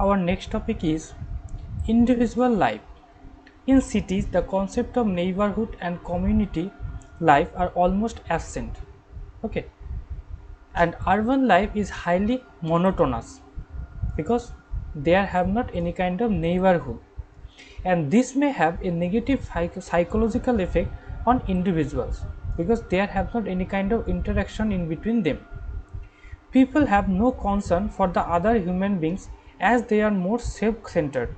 Our next topic is individual life. In cities, the concept of neighborhood and community life are almost absent. Okay, and urban life is highly monotonous because there have not any kind of neighborhood, and this may have a negative psychological effect on individuals because there have not any kind of interaction in between them. People have no concern for the other human beings as they are more self-centered.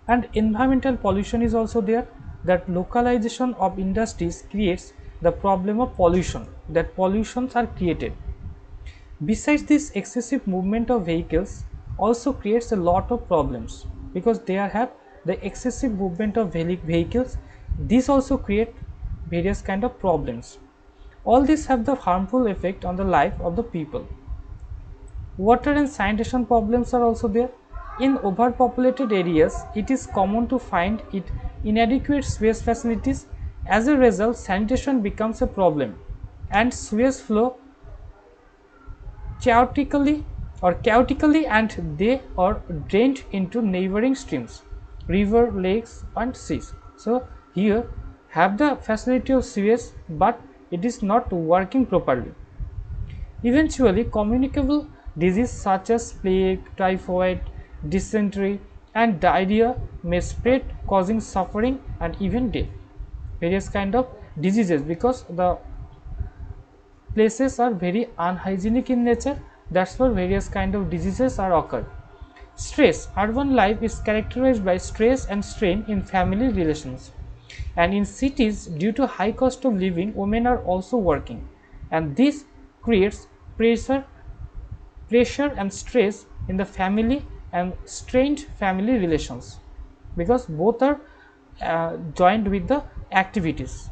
And environmental pollution is also there, that localization of industries creates the problem of pollution, that pollutions are created. Besides, this excessive movement of vehicles also creates a lot of problems because they have the excessive movement of vehicles. This also create various kind of problems. All these have the harmful effect on the life of the people. Water and sanitation problems are also there. In overpopulated areas, it is common to find inadequate sewage facilities. As a result, sanitation becomes a problem, and sewage flow chaotically, and they are drained into neighboring streams, river, lakes, and seas. So here have the facility of sewage, but it is not working properly. Eventually, communicable diseases such as plague, typhoid, dysentery, and diarrhea may spread, causing suffering and even death. Various kind of diseases, because the places are very unhygienic in nature, that's why various kind of diseases are occurred. Stress. Urban life is characterized by stress and strain in family relations, and in cities, due to high cost of living, women are also working, and this creates pressure and stress in the family and strained family relations, because both are joined with the activities.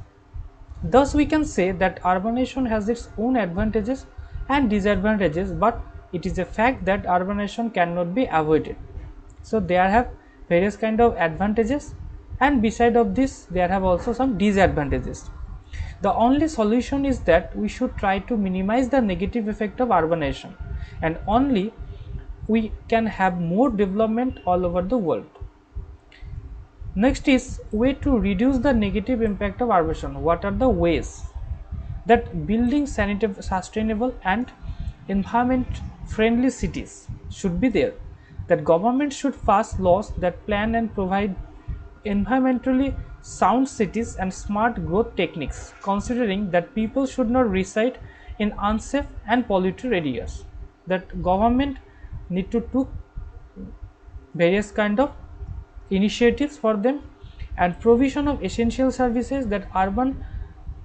Thus, we can say that urbanization has its own advantages and disadvantages, but it is a fact that urbanization cannot be avoided. So, there have various kind of advantages, and beside of this, there have also some disadvantages. The only solution is that we should try to minimize the negative effect of urbanization, and only we can have more development all over the world. Next is way to reduce the negative impact of urbanization. What are the ways? That building sustainable and environment friendly cities should be there. That government should pass laws that plan and provide environmentally sound cities and smart growth techniques, considering that people should not reside in unsafe and polluted areas. That government need to take various kind of initiatives for them, and provision of essential services, that urban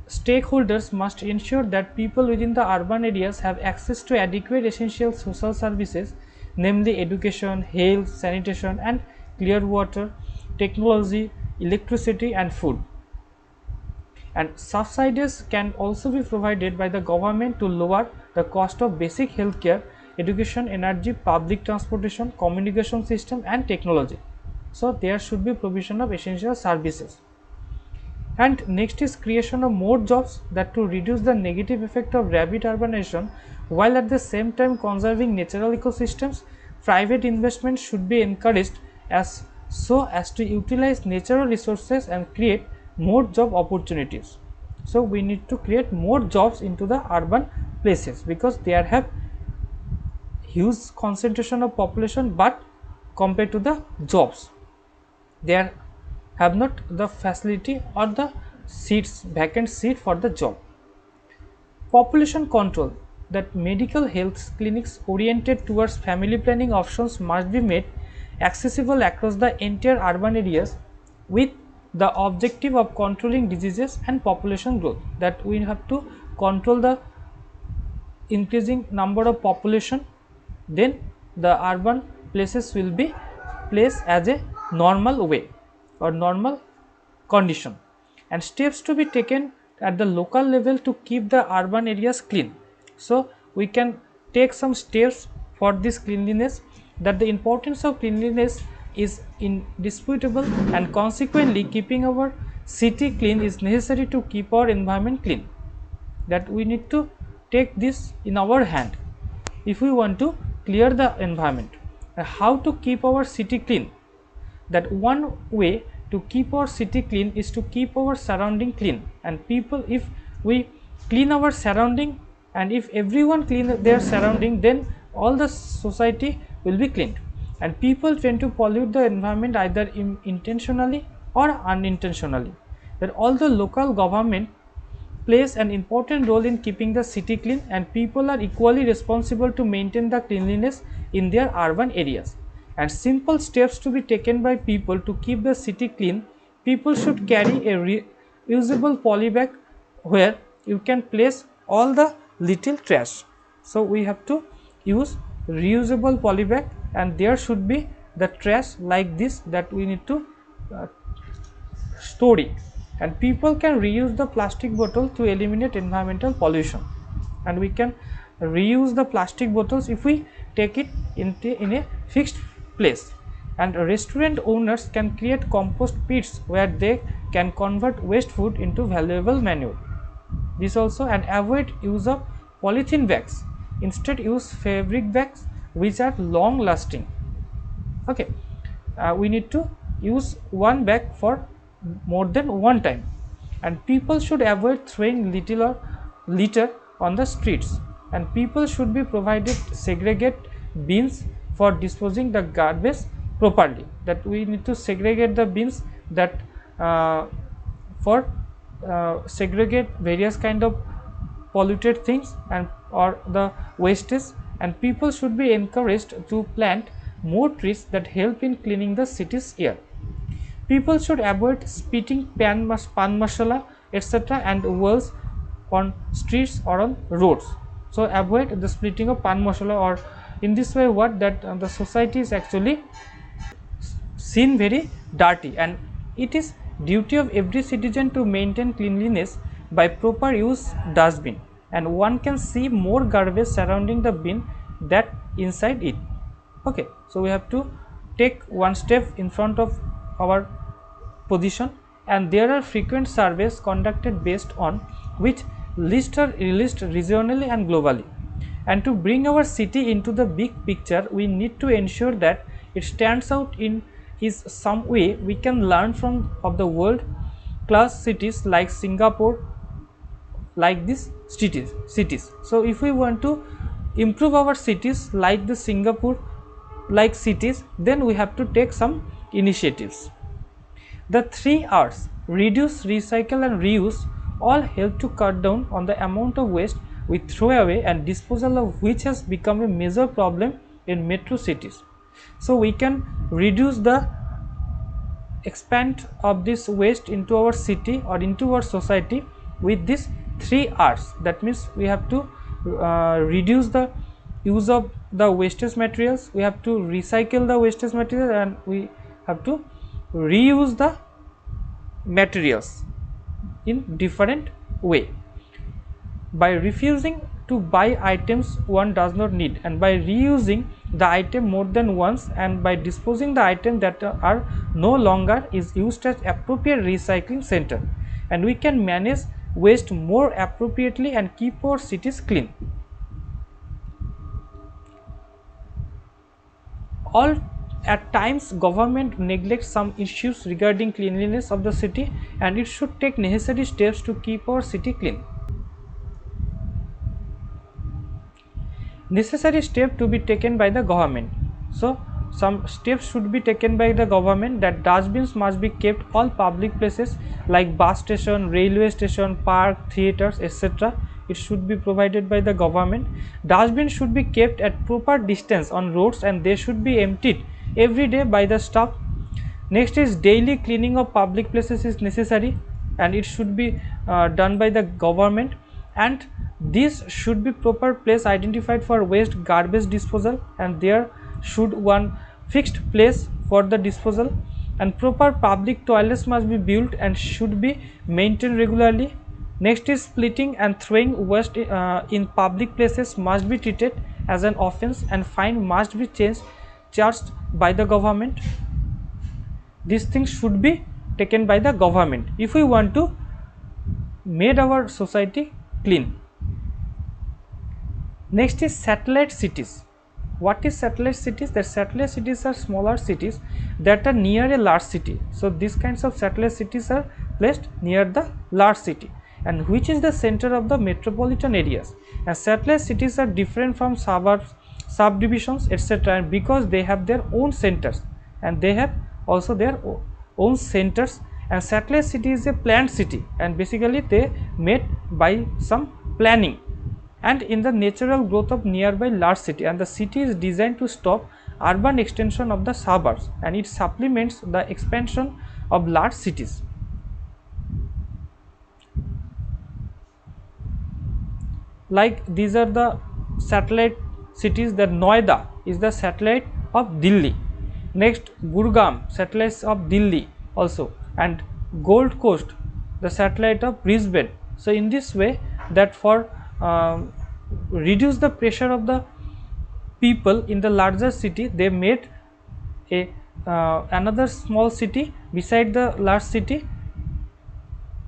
stakeholders must ensure that people within the urban areas have access to adequate essential social services, namely education, health, sanitation, and clear water, technology, electricity, and food. And subsidies can also be provided by the government to lower the cost of basic healthcare, education, energy, public transportation, communication system, and technology. So there should be provision of essential services. And next is creation of more jobs, that to reduce the negative effect of rapid urbanization while at the same time conserving natural ecosystems. Private investment should be encouraged as to utilize natural resources and create more job opportunities. So we need to create more jobs into the urban places, because they have huge concentration of population, but compared to the jobs, they have not the facility or the vacant seat for the job. Population control, that medical health clinics oriented towards family planning options must be made accessible across the entire urban areas, with the objective of controlling diseases and population growth. That we have to control the increasing number of population, then the urban places will be placed as a normal way or normal condition. And steps to be taken at the local level to keep the urban areas clean. So we can take some steps for this cleanliness, that the importance of cleanliness is indisputable, and consequently keeping our city clean is necessary to keep our environment clean. That we need to take this in our hand if we want to clear the environment. how to keep our city clean. That one way to keep our city clean is to keep our surrounding clean, and people, if we clean our surrounding and if everyone clean their surrounding, then all the society will be cleaned. And people tend to pollute the environment either intentionally or unintentionally. That all the local government plays an important role in keeping the city clean, and people are equally responsible to maintain the cleanliness in their urban areas. And simple steps to be taken by people to keep the city clean: people should carry a reusable poly bag where you can place all the little trash. So we have to use reusable poly bag, and there should be the trash like this that we need to store it. And people can reuse the plastic bottle to eliminate environmental pollution, and we can reuse the plastic bottles if we take it in a fixed place. And restaurant owners can create compost pits where they can convert waste food into valuable manure. This also, and avoid use of polythene bags, instead use fabric bags which are long lasting. Okay, we need to use one bag for more than one time. And people should avoid throwing litter on the streets, and people should be provided segregate bins for disposing the garbage properly. That we need to segregate the bins that for segregate various kind of polluted things and or the wastes. And people should be encouraged to plant more trees that help in cleaning the city's air. People should avoid spitting pan masala etc. and walls on streets or on roads. So avoid the splitting of pan masala, or in this way what that the society is actually seen very dirty. And it is duty of every citizen to maintain cleanliness by proper use dustbin, and one can see more garbage surrounding the bin that inside it. Okay, so we have to take one step in front of our position, and there are frequent surveys conducted based on which lists are released regionally and globally. And to bring our city into the big picture, we need to ensure that it stands out in is some way we can learn from of the world class cities like Singapore, like these cities. So if we want to improve our cities like the Singapore like cities, then we have to take some initiatives. The 3 R's, reduce, recycle and reuse, all help to cut down on the amount of waste we throw away, and disposal of which has become a major problem in metro cities. So we can reduce the expand of this waste into our city or into our society with these 3 R's. That means we have to reduce the use of the wastage materials, we have to recycle the wastage material, and we have to reuse the materials in different way. By refusing to buy items one does not need, and by reusing the item more than once, and by disposing the item that are no longer is used as appropriate recycling center, and we can manage waste more appropriately and keep our cities clean. All at times government neglects some issues regarding cleanliness of the city, and it should take necessary steps to keep our city clean. Necessary step to be taken by the government. So some steps should be taken by the government, that dustbins must be kept all public places like bus station, railway station, park, theaters etc. It should be provided by the government. Dustbins should be kept at proper distance on roads, and they should be emptied every day by the staff. Next is daily cleaning of public places is necessary, and it should be done by the government, and this should be proper place identified for waste garbage disposal, and there should one fixed place for the disposal, and proper public toilets must be built and should be maintained regularly. Next is splitting and throwing waste in public places must be treated as an offense, and fine must be charged by the government. These things should be taken by the government if we want to make our society clean. Next is satellite cities. What is satellite cities? The satellite cities are smaller cities that are near a large city. So these kinds of satellite cities are placed near the large city, and which is the center of the metropolitan areas. And satellite cities are different from suburbs, subdivisions, etc., because they have their own centers, and they have also their own centers. And satellite city is a planned city, and basically they made by some planning and in the natural growth of nearby large city, and the city is designed to stop urban extension of the suburbs, and it supplements the expansion of large cities. Like these are the satellite cities. The Noida is the satellite of Delhi. Next, Gurgaon, satellites of Delhi also, and Gold Coast, the satellite of Brisbane. So in this way, that for reduce the pressure of the people in the larger city, they made a another small city beside the large city,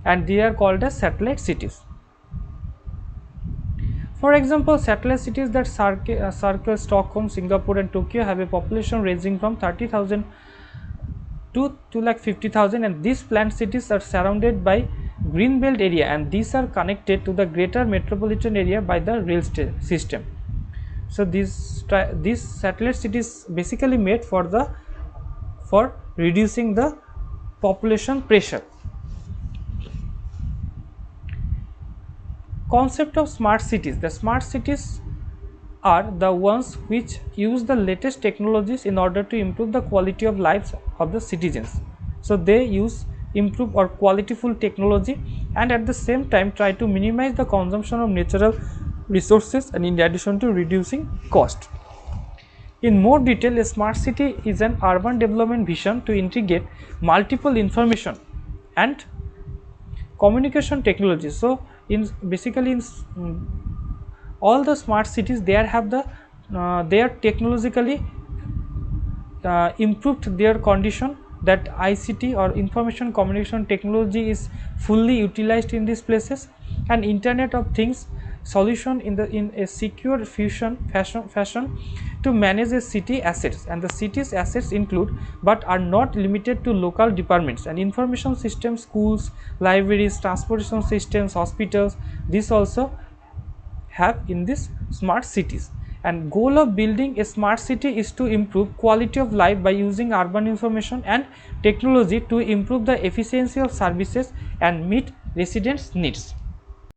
and they are called as satellite cities. For example, satellite cities that circle Stockholm, Singapore and Tokyo have a population ranging from 30,000 to 250,000, and these planned cities are surrounded by green belt area, and these are connected to the greater metropolitan area by the rail system. So these satellite cities basically made for reducing the population pressure. Concept of smart cities. The smart cities are the ones which use the latest technologies in order to improve the quality of lives of the citizens. So they use improve or qualityful technology, and at the same time try to minimize the consumption of natural resources, and in addition to reducing cost. In more detail, a smart city is an urban development vision to integrate multiple information and communication technologies. So in basically in all the smart cities, they have the they are technologically improved their condition, that ICT or information communication technology is fully utilized in these places, and Internet of Things solution in a secure fashion to manage a city assets, and the city's assets include but are not limited to local departments and information systems, schools, libraries, transportation systems, hospitals. This also have in these smart cities. And goal of building a smart city is to improve quality of life by using urban information and technology to improve the efficiency of services and meet residents' needs.